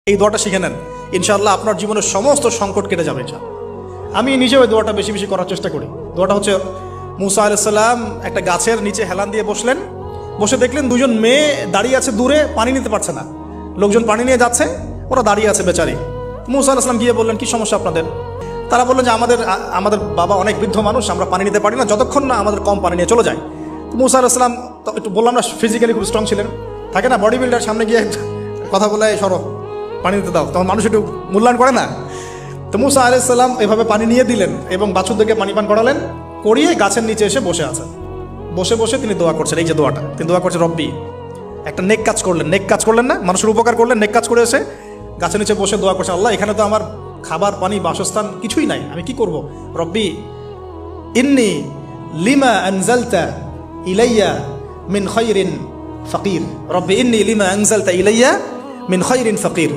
এই দোয়াটা শিখে নেন, ইনশাআল্লাহ আপনার জীবনের সমস্ত সংকট কেটে যাবে। আমি নিজেও এই দোয়াটা বেশি বেশি করার চেষ্টা করি। দোয়াটা হচ্ছে, মুসা আলাইহিস সালাম একটা গাছের নিচে হেলান দিয়ে বসলেন, বসে দেখলেন দুজন মেয়ে দাঁড়িয়ে আছে দূরে, পানি নিতে পারছে না। লোকজন পানি নিয়ে যাচ্ছে, ওরা দাঁড়িয়ে আছে বেচারি। মুসা আলাইহিস সালাম গিয়ে বললেন, কি সমস্যা আপনাদের? তারা বললেন যে আমাদের বাবা অনেক বৃদ্ধ মানুষ, আমরা পানি নিতে পারি না যতক্ষণ না আমাদের কম পানি নিয়ে চলে যায়। মুসা আলাইহিস সালাম একটু বললাম না, ফিজিক্যালি খুব স্ট্রং ছিলেন, থাকে না বডি বিল্ডার, সামনে গিয়ে কথা বলে সরো পানি দিতে দাও, তখন মানুষ একটু মূল্যায়ন করে না। তো মুসা আলাইহিস সালাম এভাবে পানি নিয়ে দিলেন এবং বাছুরদেরকে পানি পান করালেন, করিয়ে গাছের নিচে এসে বসে আছেন। বসে বসে তিনি দোয়া করছেন, এই যে দোয়াটা তিনি দোয়া করছেন, রব্বি, একটা নেক কাজ করলেন, নেক কাজ করলেন না, মানুষের উপকার করলেন, নেক কাজ করে এসে গাছের নিচে বসে দোয়া করছেন, আল্লাহ এখানে তো আমার খাবার পানি বাসস্থান কিছুই নাই, আমি কি করব? রব্বি ইন্নি লিমা আনজালতা ইলাইয়া মিন খায়রিন ফাকির, রব্বি ইন্নি লিমা আনজালতা ইলাইয়া মিন খায়রিন ফাকির।